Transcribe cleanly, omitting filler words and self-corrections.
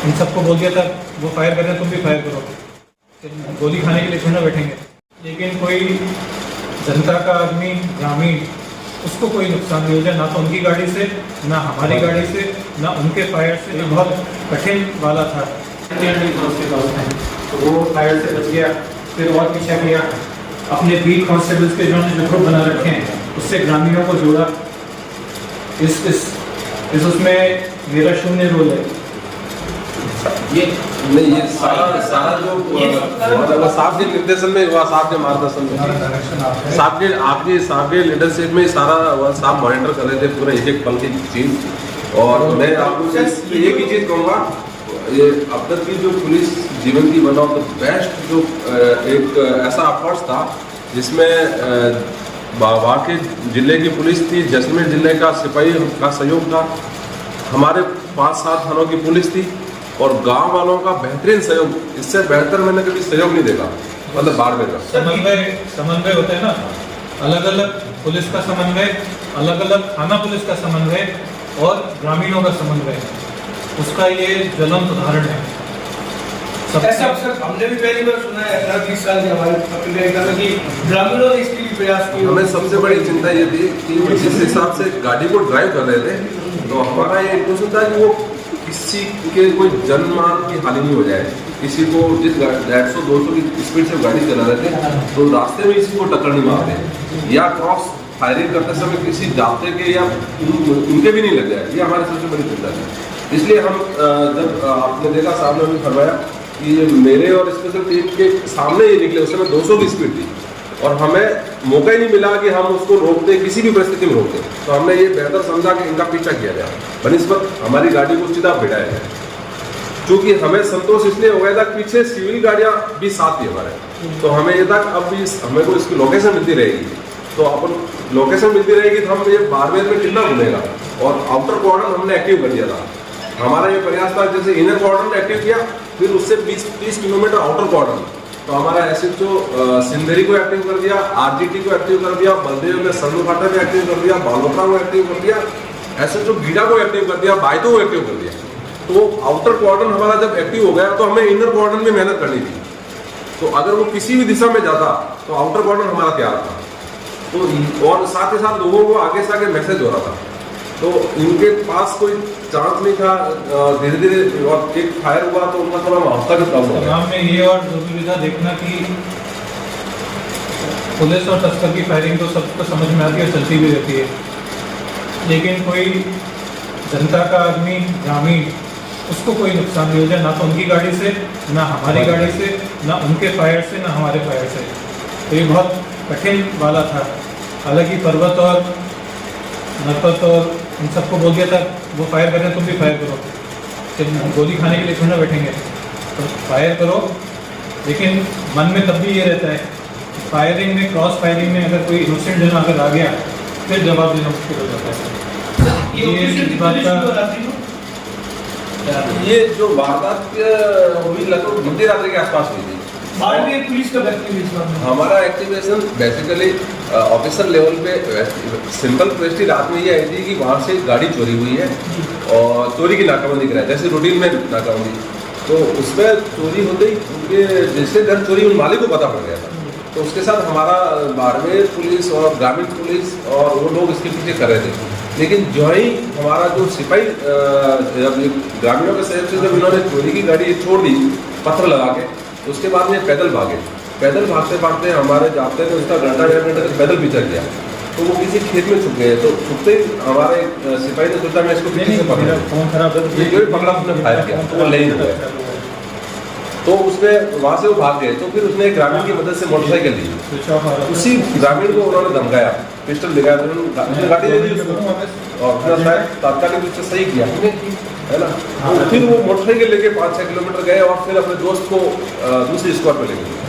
इन सबको बोल दिया था वो फायर कर रहे हैं तुम भी फायर करो, गोली खाने के लिए थोड़ा बैठेंगे। लेकिन कोई जनता का आदमी ग्रामीण उसको कोई नुकसान नहीं हो जाए, ना तो उनकी गाड़ी से ना हमारी गाड़ी से ना उनके फायर से। ये बहुत कठिन वाला था तो वो फायर से बच गया। फिर और पीछा किया, अपने बीट कॉन्स्टेबल्स के जो ग्रुप बना रखे हैं उससे ग्रामीणों को जोड़ा। इस उसमें मेरा शून्य रोल है। ये नहीं, ये सारा जो साहब के निर्देशन में हुआ, साहब के मार्गदर्शन में, साहब के लीडरशिप में सारा साहब मॉनिटर कर रहे थे पूरा एक एक पल की चीज। और मैं आपको एक ही चीज कहूँगा, ये अब तक की जो पुलिस जीवन की वन ऑफ द बेस्ट जो एक ऐसा एफर्ट्स था जिसमें वहाँ के जिले की पुलिस थी, जैसलमेर जिले का सिपाही का सहयोग था, हमारे 5-7 थानों की पुलिस थी और गांव वालों का बेहतरीन सहयोग। इससे बेहतर मैंने कभी सहयोग नहीं देखा, मतलब बाड़मेर का समन्वय होता है ना, अलग अलग पुलिस का समन्वय, अलग अलग थाना पुलिस का समन्वय और ग्रामीणों का समन्वय, उसका ये ज्वलंत उदाहरण है। ऐसा अक्सर हमने भी पहली बार सुना है 18-20 साल से हमारे कि ग्रामीणों ने इसके लिए प्रयास किए। हमें सबसे बड़ी चिंता ये थी कि जिस हिसाब से गाड़ी को ड्राइव कर रहे थे तो हमारा ये इंटेंशन था कि वो किसी के कोई जनमान की हानि नहीं हो जाए। किसी को जिस 150-200 की स्पीड से गाड़ी चला रहे थे तो रास्ते में किसी को टक्कर नहीं मारते या क्रॉस फायरिंग करते समय किसी जाते के या उनके भी नहीं लग जाए, ये हमारी सबसे बड़ी चिंता थी। इसलिए हम जब आपने देखा, साहब ने भी फरमाया कि मेरे और स्पेशल टीम के सामने ये निकले, उस समय 200 की स्पीड थी और हमें मौका ही नहीं मिला कि हम उसको रोकते, किसी भी परिस्थिति में रोकते। तो हमने ये बेहतर समझा कि इनका पीछा किया जाए, बनिस्बत हमारी गाड़ी को सीधा भिड़ाया जाए। क्योंकि हमें संतोष इसलिए हो गया था, पीछे सिविल गाड़ियां भी साथ थी हमारे, तो हमें ये था अब भी हमें को इसकी लोकेशन मिलती रहेगी, तो अपन लोकेशन मिलती रहेगी तो हम ये बाड़मेर में कितना घूमेगा। और आउटर कॉर्डन हमने एक्टिव कर दिया था। हमारा ये प्रयास था, जैसे इनर कॉर्डन एक्टिव किया, फिर उससे 20-30 किलोमीटर आउटर कॉर्डन, तो हमारा SHO सिंदरी को एक्टिव कर दिया, RGT को एक्टिव कर दिया, बलदेव में सरलूघाटा में एक्टिव कर दिया, बालोतरा को एक्टिव कर दिया, SHO गीडा को एक्टिव कर दिया, बायतो को एक्टिव कर दिया। तो आउटर कॉर्डन हमारा जब एक्टिव हो गया तो हमें इनर कॉर्डन में मेहनत करनी थी। तो अगर वो किसी भी दिशा में जाता तो आउटर कॉर्डन हमारा तैयार था। तो और साथ ही साथ लोगों को आगे से आगे मैसेज हो रहा था, तो इनके पास कोई चांस नहीं था। धीरे धीरे और एक फायर हुआ तो उनका थोड़ा माहौल भी कम हो गया। में ये और जरूरी था देखना कि पुलिस और तस्कर की फायरिंग तो सबको समझ में आती है, चलती भी रहती है, लेकिन कोई जनता का आदमी ग्रामीण उसको कोई नुकसान नहीं हो जाए, ना तो उनकी गाड़ी से ना हमारी गाड़ी से ना उनके फायर से ना हमारे फायर से। तो ये बहुत कठिन वाला था। हालांकि पर्वत और नरपत और इन सबको बोल दिया था वो फायर कर रहे हैं तुम भी फायर करो, गोली खाने के लिए थोड़ा बैठेंगे, तो फायर करो। लेकिन मन में तब भी ये रहता है फायरिंग में, क्रॉस फायरिंग में अगर कोई इनोसेंट जन अगर आ गया फिर जवाब देना मुश्किल हो जाता है। ये बात का ये जो वारदात हुई लगभग मध्य रात्रि के आसपास हुई थी। पुलिस का हमारा एक्टिवेशन बेसिकली ऑफिसर लेवल पे सिंपल क्वेश्चन रात में ये आई थी कि वहाँ से गाड़ी चोरी हुई है और चोरी की नाकाबंदी कराई, जैसे रूटीन में नाकाबंदी। तो उसमें चोरी होते ही उनके जिससे घर चोरी उन मालिक को पता पड़ गया था, तो उसके साथ हमारा बाड़मेर पुलिस और ग्रामीण पुलिस और वो लोग इसके पीछे कर रहे थे। लेकिन जो ही हमारा जो सिपाही ग्रामीणों के सहयोग से जब इन्होंने चोरी की गाड़ी छोड़ दी पत्थर लगा के, उसके बाद में पैदल भागे। पैदल भागते भागते हमारे जाते थे उसका घंटा-1.5 घंटे तक पैदल पीछा किया, तो वो किसी खेत में छुप गए। तो छुपते ही हमारे सिपाही ने सोचा मैं इसको पीछे से पकड़ा, फोन खराब पकड़ा, उसने फायर किया तो वो ले ही गया। तो उसने वहाँ से वो भाग गए, तो फिर उसने एक ग्रामीण की मदद से मोटरसाइकिल ली, उसी ग्रामीण को उन्होंने धमकाया, पिस्टल दिखाया, गाड़ी दे दी उसको और फिर शायद तात्कालिक रूप से सही किया, है ना। तो फिर वो मोटरसाइकिल लेके 5-6 किलोमीटर गए और फिर अपने दोस्त को दूसरी स्क्वाड पे ले गए।